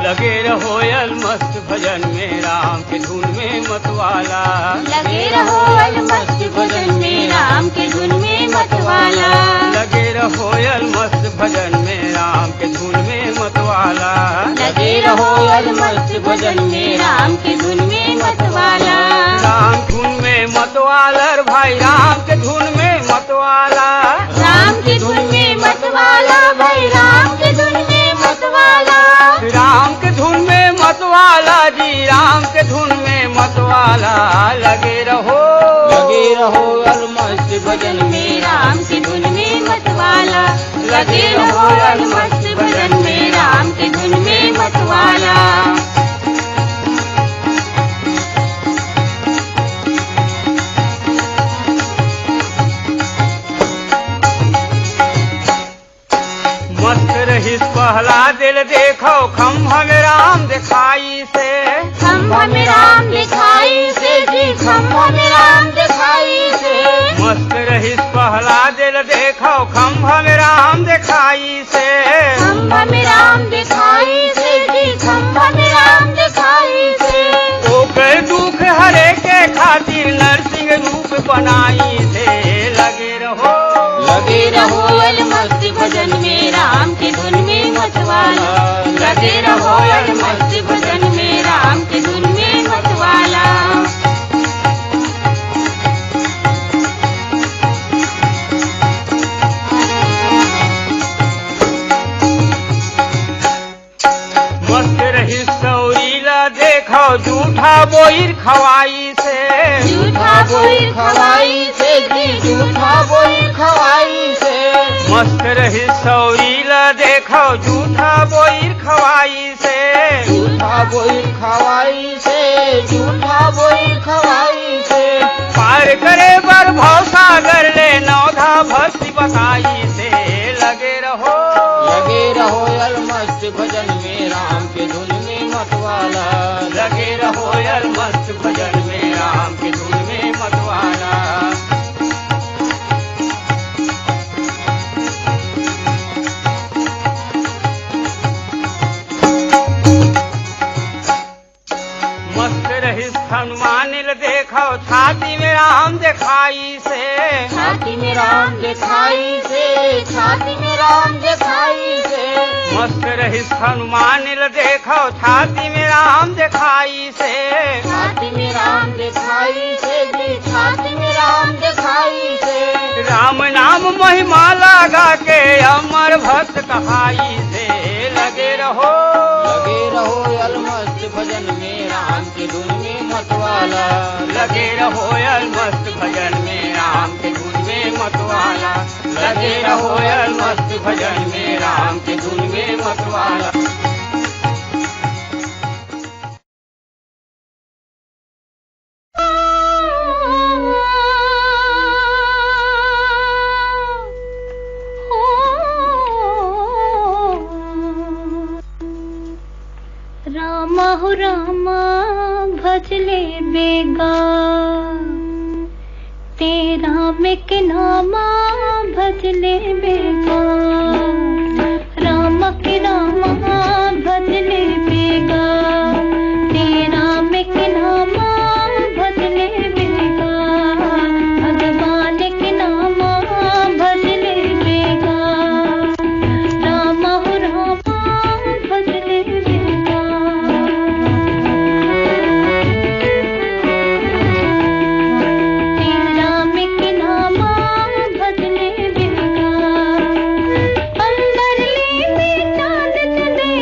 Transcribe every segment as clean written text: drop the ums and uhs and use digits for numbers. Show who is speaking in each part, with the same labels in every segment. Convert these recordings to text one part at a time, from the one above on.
Speaker 1: लगे रहो अलमस्त भजन में राम के धुन में मतवाला।
Speaker 2: लगे रहो अलमस्त भजन में राम के धुन में मतवाला।
Speaker 1: लगे रहो अलमस्त भजन में राम के धुन में मतवाला।
Speaker 2: लगे रहो अलमस्त भजन में राम के धुन में मतवाला।
Speaker 1: राम धुन में मतवाला भाई राम के धुन में मतवाला।
Speaker 2: राम के धुन में मतवाला भाई राम के धुन में मतवाला।
Speaker 1: राम के धुन में मतवाला जी राम के धुन में मतवाला। लगे रहो
Speaker 2: अलमस्त भजन में राम के धुन में मतवाला। लगे रहो अलमस्त भजन में राम के धुन में मतवाला।
Speaker 1: मस्त रहिस पहला दिल देखो खम्भा में राम दिखाई से।
Speaker 2: खम्भा में राम दिखाई से जी खम्भा में राम दिखाई से।
Speaker 1: मस्त रहिस पहला दिल देखो खम्भा में राम दिखाई से।
Speaker 2: खम्भा में राम दिखाई से जी खम्भा में राम दिखाई से।
Speaker 1: ओके दुख हरे के खातिर नरसिंह रूप बनाई से। लगे रहो
Speaker 2: अलमस्त भजन में राम के धुन में मतवाला। लगे रहो अलमस्त भजन में राम के धुन में मतवाला।
Speaker 1: मस्त रही सौरीला देखो झूठा बोईर खवाई से।
Speaker 2: झूठा बोईर खवाई से जी झूठा बोईर खवाई से।
Speaker 1: मस्त रही सौरीला देखो झूठा बोईर खवाई से।
Speaker 2: झूठा बोईर खवाई से झूठा बोईर खवाई से।
Speaker 1: पार करे बर भव सागर ले नौधा भक्ति बताई से। लगे रहो
Speaker 2: अलमस्त भजन में राम के धुन में मतवाला।
Speaker 1: लगे रहो अलमस्त भजन में राम के धुन में मतवाला। मस्त रहिस हनुमान देखो छाती में राम दिखाई से।
Speaker 2: छाती में राम दिखाई से छाती में राम दिखाई से।
Speaker 1: मस्त रहिस हनुमान देखो छाती में राम दिखाई से।
Speaker 2: छाती में राम दिखाई से जी छाती में राम दिखाई से।
Speaker 1: राम नाम महिमा लगा के अमर भक्त कहाई से। लगे रहो
Speaker 2: अलमस्त भजन में राम के धुन में मतवाला।
Speaker 1: लगे रहो अलमस्त भजन में राम के धुन में मतवाला। लगे रहो अलमस्त भजन में राम के धुन में मतवाला।
Speaker 2: रामा हो रामा भजले बेगा तेरा में के नामा भजले बेगा। रामा के रामा भजले बेगा तेरा में के नामा भजले बेगा। भगवान के नामा भजले बेगा। रामा हो रामा भजले बेगा। तेरा में के नामा भजले बेगा। अंबर ले में चांद चले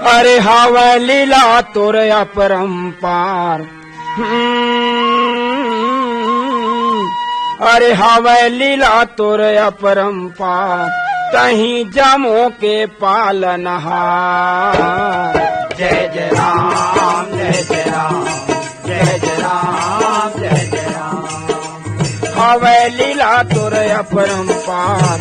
Speaker 3: अरे हावै लीला तोर अपरंपार। अरे हावै लीला तोर अपरंपार, कहीं जमो के पालनहार।
Speaker 1: जय जय राम जय जय राम जय जय राम जय जय राम।
Speaker 3: हावै लीला तोर अपरंपार।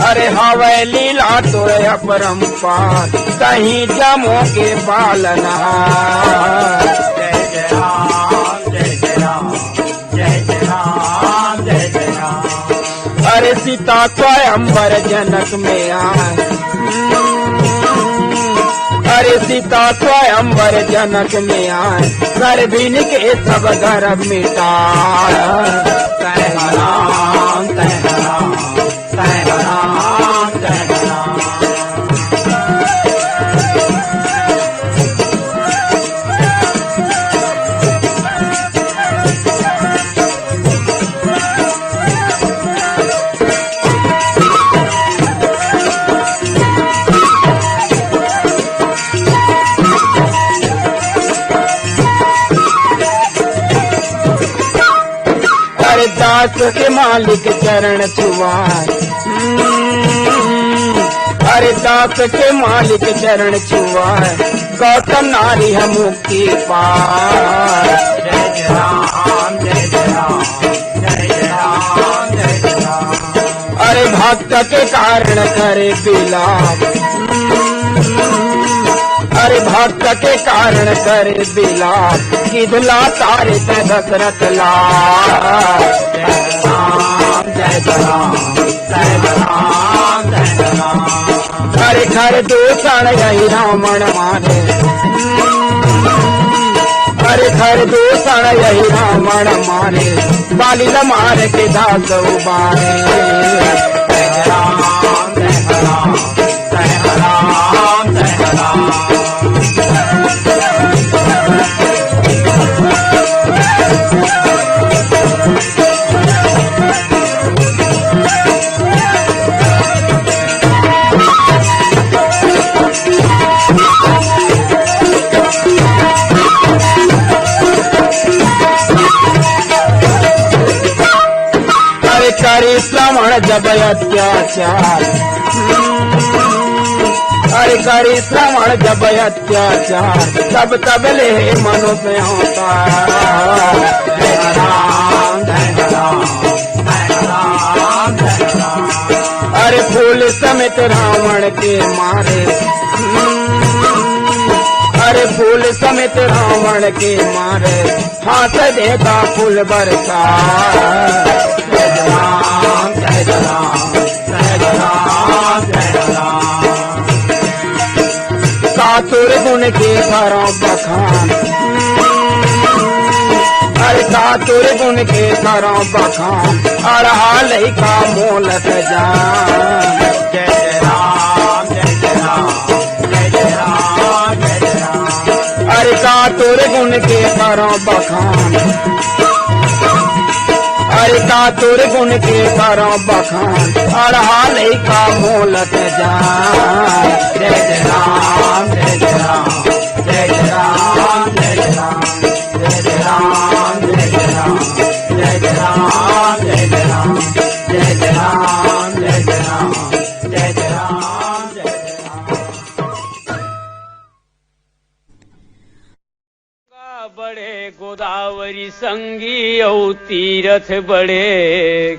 Speaker 3: अरे हावै लीला तोर अपरंपार, कहीं जमो के पालनहार।
Speaker 1: जय जय राम जय जय राम जय जय राम जय जय राम।
Speaker 3: अरे सीता स्वयंवर जनक में आए। अरे सीता स्वयंवर जनक में आए, गर्भिन के सब गर्भ मिटाए।
Speaker 1: तय राम तय राम तय राम तय राम।
Speaker 3: अरे दास के मालिक चरण छुआए। अरे दास के मालिक चरण छुआए, गौतम नारी है मुक्ति पाए।
Speaker 1: जय जय राम जय जय राम जय जय राम जय जय राम।
Speaker 3: अरे भक्त के कारण करे विलाप। अरे भक्त के कारण करे विलाप, गिधला तारे ते दशरथ लाल।
Speaker 1: जय राम जय राम जय राम जय राम।
Speaker 3: अरे घर दूषण यही रावण मारे। अरे घर दूषण यही रावण मारे, बालिल मार के दास उबारे।
Speaker 1: जय राम जय राम जय राम जय राम।
Speaker 3: अरे करी श्रवण जब अत्याचार। अरे करी श्रवण जब अत्याचार, तब तब ले मनुष्य होता।
Speaker 1: जय राम जय राम जय राम जय राम।
Speaker 3: अरे फूल समेत रावण के मारे। अरे फूल समेत रावण के मारे, हाथ देता फूल बरसा।
Speaker 1: जय राम जय राम जय राम जय राम।
Speaker 3: कातुर गुण के करो बखान। अरे कातुर गुण के करो बखान, अड़हाल का मोलत जान।
Speaker 1: जय राम जय राम जय राम जय राम।
Speaker 3: अरे कातुर गुण के करो बखान। अरे कातुर गुण के करो बखान, अड़हाल का मोलत जान।
Speaker 1: जय राम जय राम जय राम जय राम जय राम जय राम जय राम जय राम जय राम जय राम जय राम जय राम।
Speaker 4: बड़े गोदावरी संगी औ तीरथ बड़े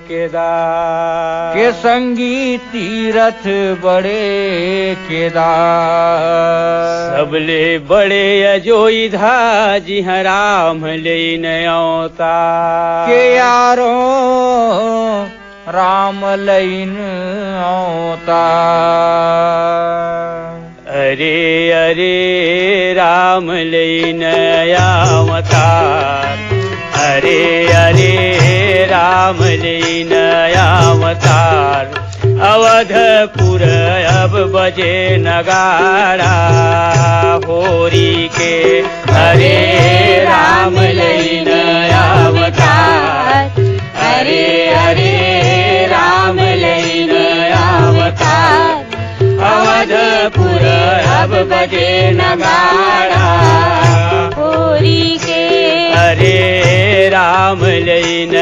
Speaker 4: केदार
Speaker 5: के संगी तीरथ बड़े केदार।
Speaker 4: सबले बड़े अजोई धा जिहाँ राम ले नौता
Speaker 5: के यारो राम लैन औता।
Speaker 4: अरे अरे राम लैन अवतार। अरे अरे राम लैन अवतार। अवधपुर अब बजे नगाड़ा होरी के। अरे राम लैन अवतार। अरे अरे राम लैन अवतार। अवध बजे नगाड़ा
Speaker 2: होरी के
Speaker 4: हरे राम लईन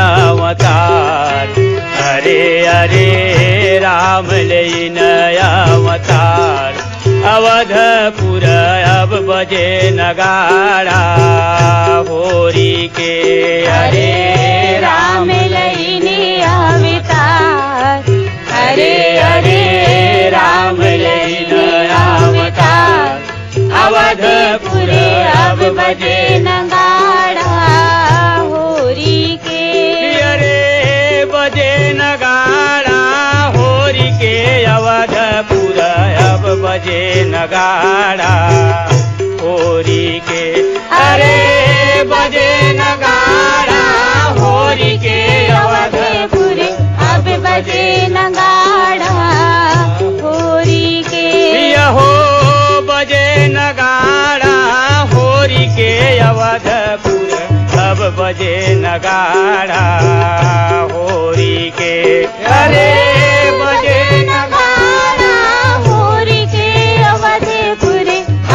Speaker 4: अवतार हरे हरे राम लईन अवतार अवधपुर अब बजे नगाड़ा होरी के
Speaker 2: हरे राम लईने अवतार हरे हरे राम लईने अवतार अवधपुर अब बजे नगाड़ा होरी के
Speaker 4: अरे बजे नगाड़ा होरी के अवधपुर अब बजे नगाड़ा होरी के अरे बजे नगाड़ा होरी के
Speaker 2: अवधपुर अब बजे नगाड़ा होरी के
Speaker 4: हो बजे नगाड़ा होरी के अवधपुर अब बजे नगाड़ा होरी के अरे बजे
Speaker 2: नगाड़ा होरी के अवधपुर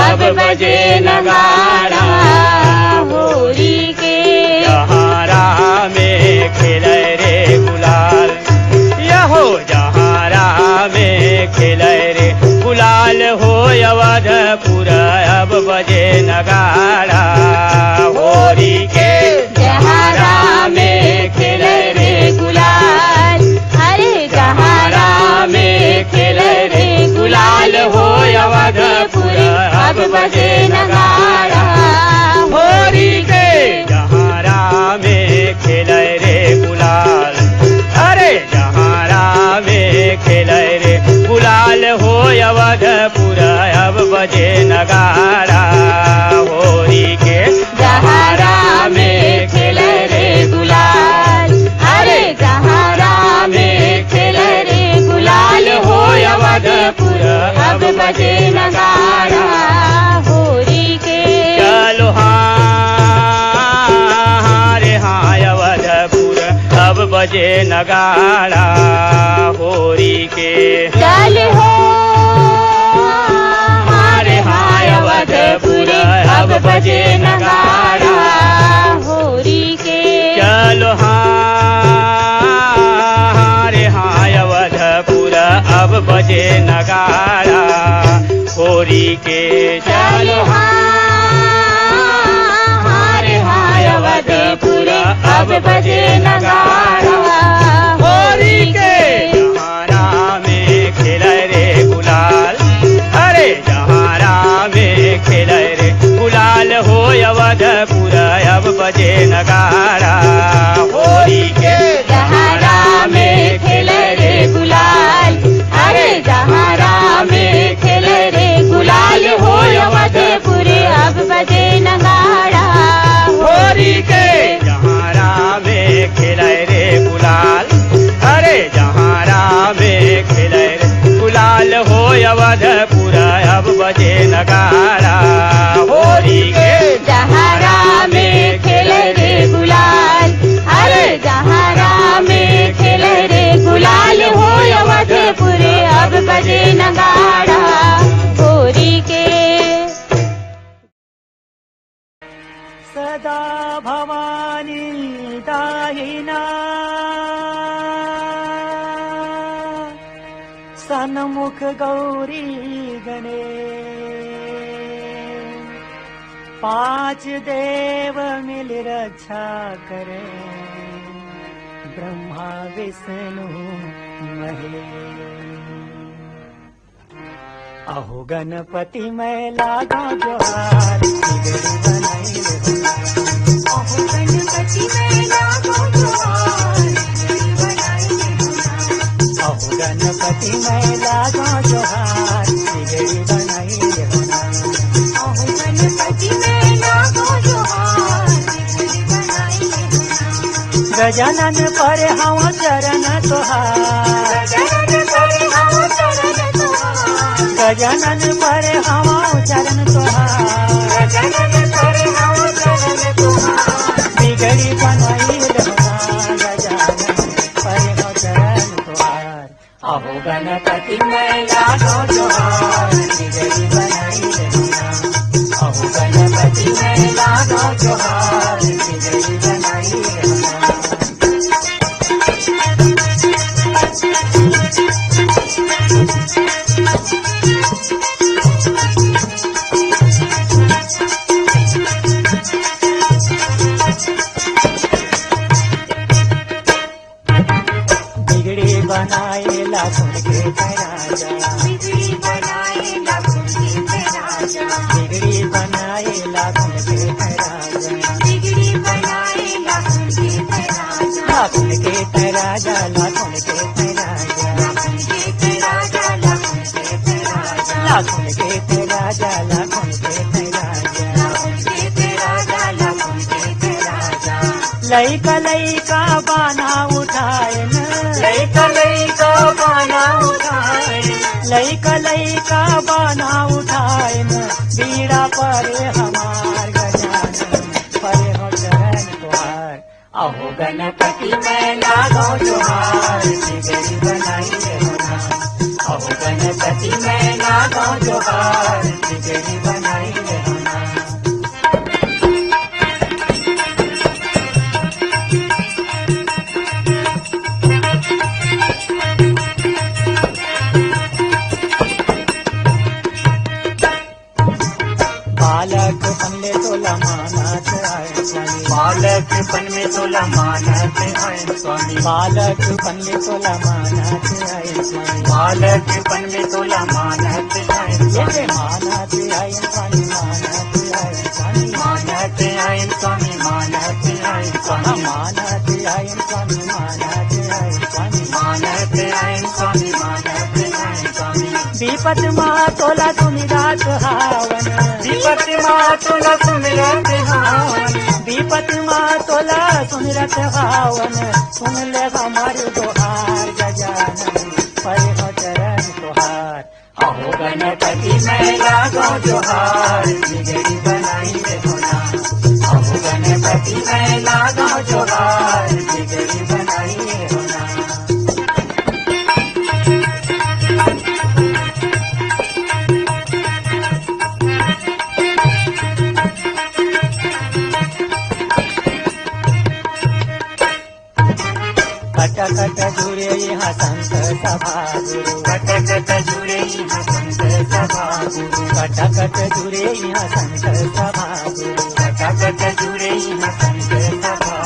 Speaker 2: अब बजे नगाड़ा होरी के
Speaker 4: जहारा में खेले रे गुलाल यहो जहारा में खेले रे गुलाल हो अवधपुर अब बजे नगाड़ा होरी के
Speaker 2: जहारा में खेले रे गुलाल हरे जहारा में खेले रे गुलाल हो अवधपुर अब बजे नगाड़ा
Speaker 4: होरी के जहारा में खेले रे गुलाल अरे जहारा में खेले रे गुलाल हो अवधपुर अब बजे नगाड़ा होरी के
Speaker 2: जहारा में खेले रे गुलाल हरे जहारा में खेले रे गुलाल हो अवधपुर अब बजे नगाड़ा होरी के
Speaker 4: चलो हाँ रे हाँ अवधपुर अब बजे नगाड़ा होरी के
Speaker 2: चल हो हमारे हाय अवधपुर अब बजे नगाड़ा होरी के
Speaker 4: चलो हाँ रे हाँ अवधपुर अब बजे नगाड़ा होरी के
Speaker 2: चल हमारे हाय अवधपुर अब बजे नगाड़ा
Speaker 4: होरी के जहारा में खेले रे गुलाल अरे जहारा में खेले रे गुलाल हो अवधपुर अब बजे नगाड़ा होरी के
Speaker 2: जहारा में खेले रे गुलाल हरे जहारा में खेले रे गुलाल हो अवधपुर अब बजे नगाड़ा
Speaker 4: होरी के जहारा में खेले रे गुलाल अरे जहारा में खेले रे गुलाल हो अवधपुर अब बजे नगाड़ा होरी के
Speaker 2: जहारा में खेले रे गुलाल हरे जहारा में खेले रे गुलाल हो अवधपुर अब बजे नगाड़ा होरी के
Speaker 1: सदा भवानी दाहिना सन्मुख गौरी गणेश पांच देव मिल रक्षा करे ब्रह्मा विष्णु महेश अहो गणपति मैं लागा जोहार बिगड़ी बनाई रे अहो गणपति मैं लागा जोहार बिगड़ी बनाई रे अहो गणपति मैं लागा जोहार बिगड़ी बनाई रे अहो गणपति मैं लागा जोहार बिगड़ी बनाई रे गजानन पर हवा चरण तोहार गजानन पर हवा चरण तोहार बिगड़ी बनाई रहना गजानन पर हवा चरण तोहार अहो गणपति मैं लागो जोहार बिगड़ी बनाई रहुना। अहो गणपति मैं लागो जोहार बिगड़ी बनाई रहुना। बिगड़ी बनाए लाखुन के राजा। बिगड़ी बनाए लाखुन के राजा। बिगड़ी बनाए लाखुन के राजा। बिगड़ी बनाए लाखुन के राजा। लाखुन के राजा लाखुन के राजा। लाखुन के राजा लाखुन के राजा। लाखुन के राजा लाखुन के राजा। लाखुन के राजा लाखुन के राजा। लइका लइका बाना उठाए न। लइका लइका बाना उठाए। लइका लइका बाना उठाए न। बीड़ा परे हमार गजानन परे हो चरण तुहार। अहो गणपति मैं लागो जोहार बिगड़ी बनाई रहुना। अहो गणपति मैं लागो जोहार बिगड़ी बनाई रहुना। बालक पन में तोला मानत आए स्वामी। बालक पन में तोला मानत आए स्वामी। बालक पन में तोला मानत आए स्वामी। बालक पन में तोला मानत आए स्वामी। मानत आए स्वामी मानत आए स्वामी। मानत आए स्वामी मानत आए स्वामी। मानत आए स्वामी मानत आए स्वामी। मानत आए स्वामी मानत आए स्वामी। विपत माँ तोला तुमी रात हावन। विपत माँ तोला सुमिरत हावन। विपत माँ तोला सुमिरत हावन। सुन ले हमारे दोहार गजानन परे हो चरण तुहार। अहो गणपति मैं लागो जोहार बिगड़ी बनाई रहुना। अहो गणपति मैं लागो जोहार बिगड़ी बनाई रहुना। कट कट जुड़े यहाँ संत सभा गुरु। कट कट जुड़े यहाँ संत सभा गुरु। कट कट जुड़े यहाँ संत सभा गुरु। कट कट जुड़े यहाँ संत सभा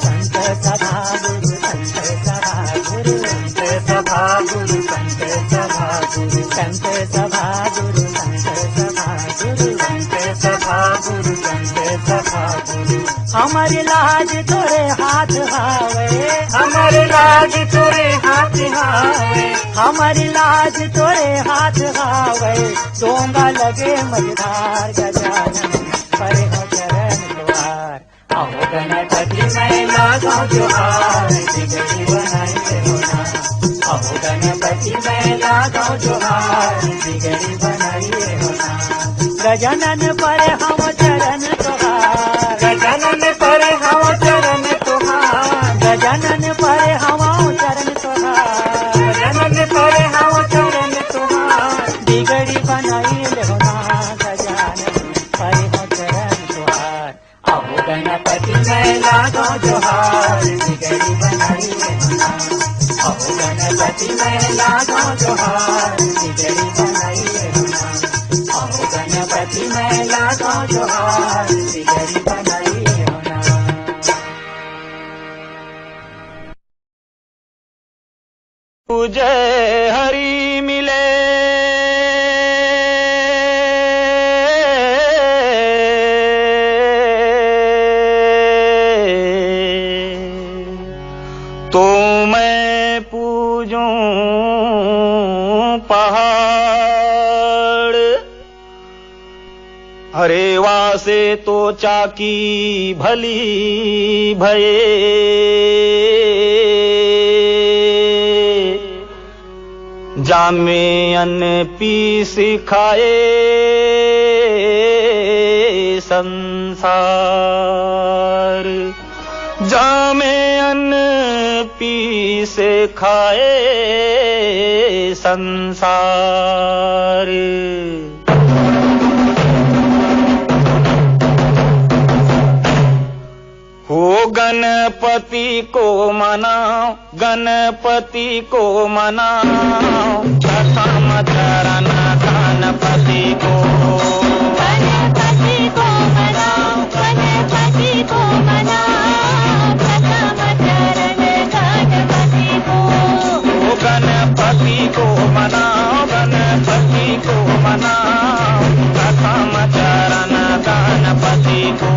Speaker 1: संत सभा गुरु। संत सभा गुरु। संत सभा गुरु। संत सभा गुरु। संत सभा गुरु। संत सभा गुरु। संत सभा गुरु। संत सभा गुरु। हमारी लाज तोरे हाथ हावे। हमारी लाज तोरे हाथ हावे। हमारी लाज तोरे हाथ हावे। डोंगा लगे मझधार गजानन परे हो चरण तुहार। अहो गणपति मैं लागो जोहार बिगड़ी बनाई रहुना। अहो गणपति मैं लागो जोहार बिगड़ी बनाई रहुना। गजानन परे हम चरण तुहार। गजानन परे हम चरण तुहार। गजानन परे हम चरण तुहार। गजानन परे हम चरण तुहार। बिगड़ी बनाई रहुना गजानन परे हो चरण तुहार। अहो गणपति मैं लागो जोहार बिगड़ी बनाई रहुना। अहो गणपति मैं लागो जोहार बिगड़ी बनाई रहुना। अहो गणपति मैं लागो जोहार बिगड़ी बनाई रहुना।
Speaker 4: जय हरि मिले तो मैं पूजूं पहाड़। हरे वासे तो चाकी भली भये। जामे अन्न पीस खाए संसार। जामे अन्न पीस खाए
Speaker 5: संसार। हो गणपति को मनाओ, गणपति को मनाओ, प्रथम चरण गणपति को।
Speaker 2: गणपति को मनाओ, गणपति को मनाओ, प्रथम चरण गणपति को।
Speaker 5: हो गणपति को मनाओ, गणपति को मनाओ, प्रथम चरण गणपति को।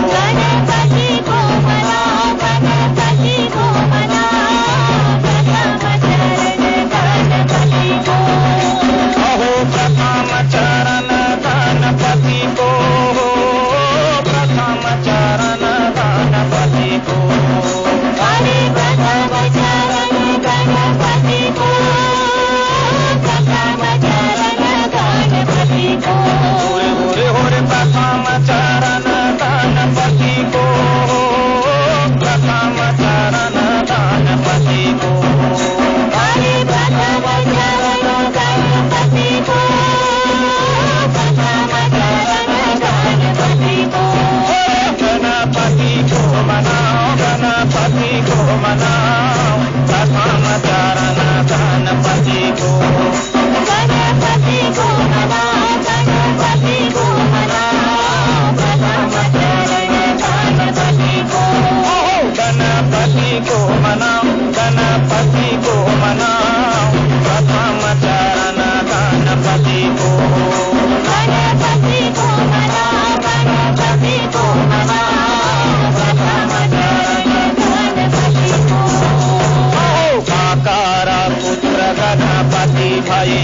Speaker 2: गणपति को मनाओ, गणपति को मनाओ, प्रथम चरण गणपति को।
Speaker 5: अहो प्रथम चरण गणपति को, प्रथम चरण गणपति को।
Speaker 2: अरे प्रथम चरण गणपति को, प्रथम चरण गणपति को।
Speaker 5: होरे होरे होरे प्रथम चरण गणपति को, प्रथम चरण गणपति को।
Speaker 2: अरे प्रथम चरण गणपति को, प्रथम चरण गणपति को।
Speaker 5: गणपति को मनाओ, गणपति को मनाओ, प्रथम चरण गणपति को।
Speaker 2: गणपति को मनाओ, गणपति को मनाओ, प्रथम चरण गणपति को।
Speaker 5: गणपति को मनाओ, गणपति को मनाओ, प्रथम चरण गणपति को।
Speaker 2: गणपति को मनाओ, गणपति को मनाओ, प्रथम चरण गणपति को।
Speaker 5: काकर पुत्र गणपति भये,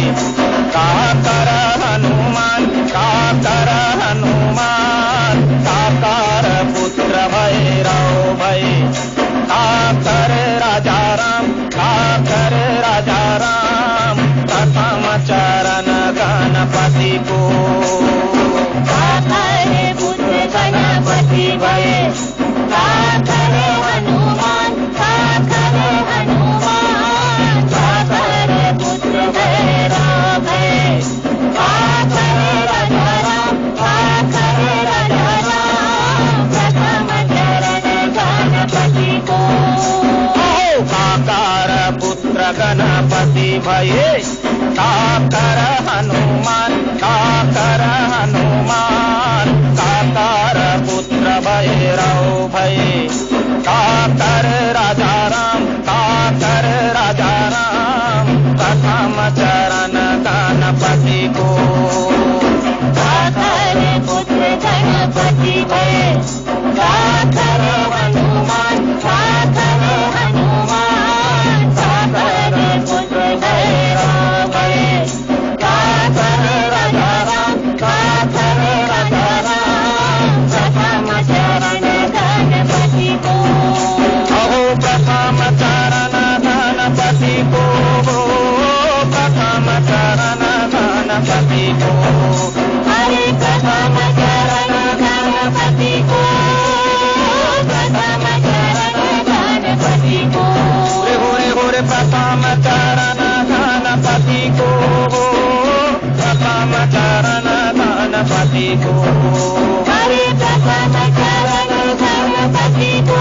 Speaker 5: काकर हनुमान, काकर हनुमान, काकर पुत्र भैरव भये, काकर राजा राम, काकर राजा राम, प्रथम चरण गणपति को।
Speaker 2: काकर पुत्र गणपति भये, काकर हनुमान, काकर हनुमान, काकर पुत्र भैरव भये, काकर राजा राम, काकर राजा राम, प्रथम चरण गणपति को।
Speaker 5: काकर पुत्र गणपति भये, काकर हनुमान, काकर हनुमान, काकर पुत्र भैरव भये, काकर राजा राम, काकर राजा राम, प्रथम चरण गणपति को।
Speaker 2: काकर पुत्र गणपति भये, काकर हनुमान, काकर हनुमान, काकर पुत्र भैरव भये, काकर राजा राम, काकर राजा राम, प्रथम चरण गणपति को।
Speaker 5: अहो प्रथम चरण गणपति को, प्रथम चरण गणपति को।
Speaker 2: हरे प्रथम चरण गणपति को, प्रथम चरण गणपति को।
Speaker 5: होरे होरे होरे प्रथम चरण गणपति को, प्रथम चरण गणपति को।
Speaker 2: हरे प्रथम चरण गणपति को,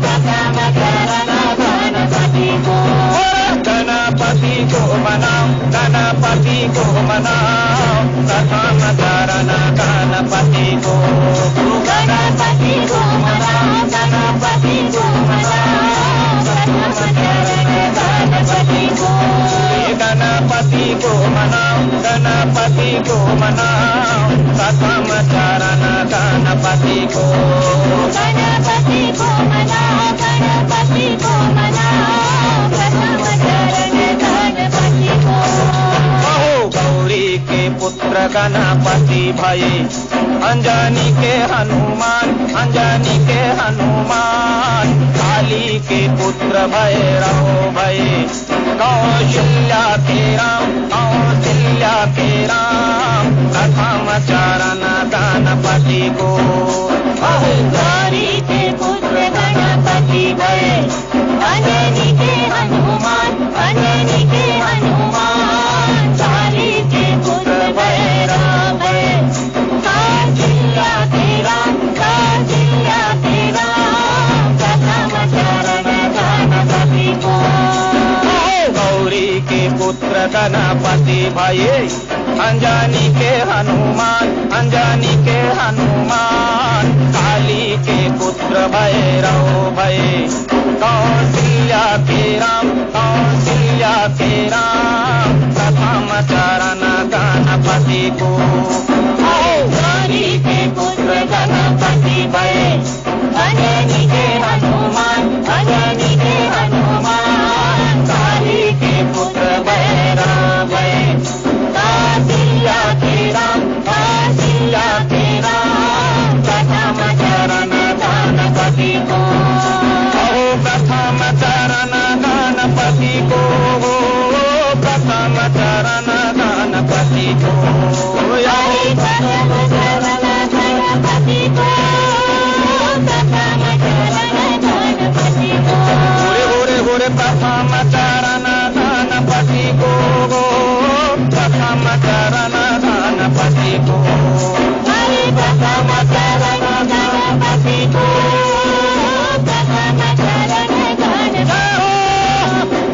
Speaker 2: प्रथम चरण गणपति को।
Speaker 5: गणपति को मनाओ, गणपति को मनाओ, प्रथम चरण गणपति को।
Speaker 2: गणपति को मनाओ, गणपति को मनाओ, प्रथम चरण गणपति को।
Speaker 5: गणपति को मनाओ, गणपति को मनाओ, प्रथम चरण गणपति को।
Speaker 2: गणपति को मनाओ, गणपति को मनाओ, प्रथम चरण गणपति को।
Speaker 5: अहो गौरी के पुत्र गणपति भये, अंजनी के हनुमान, अंजनी के हनुमान, काली के पुत्र भैरव भये, कौशल्या के राम, कौशल्या के राम, प्रथम चरण गणपति को।
Speaker 2: गौरी के पुत्र गणपति भये, अंजनी के हनुमान, अंजनी
Speaker 5: पुत्र गणपति भये अंजनी के हनुमान, अंजनी के हनुमान, काली के पुत्र भैरव भये कौशल्या के राम, कौशल्या के राम, प्रथम चरण गणपति को
Speaker 2: काली के पुत्र गणपति भये अंजनी के हनुमान, अंजनी के हनुमान, काली के पुत्र भैरव भये कौशल्या के राम, कौशल्या के राम, प्रथम चरण गणपति को
Speaker 5: प्रथम चरण गणपति को, प्रथम चरण गणपति को
Speaker 2: प्रथम चरण गणपति को, प्रथम चरण गणपति को
Speaker 5: गोरे गोरे प्रथम चरण गणपति को, प्रथम चरण गणपति को
Speaker 2: प्रथम चरण गणपति को, प्रथम चरण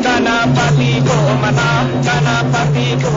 Speaker 5: गणपति को मना, गणपति को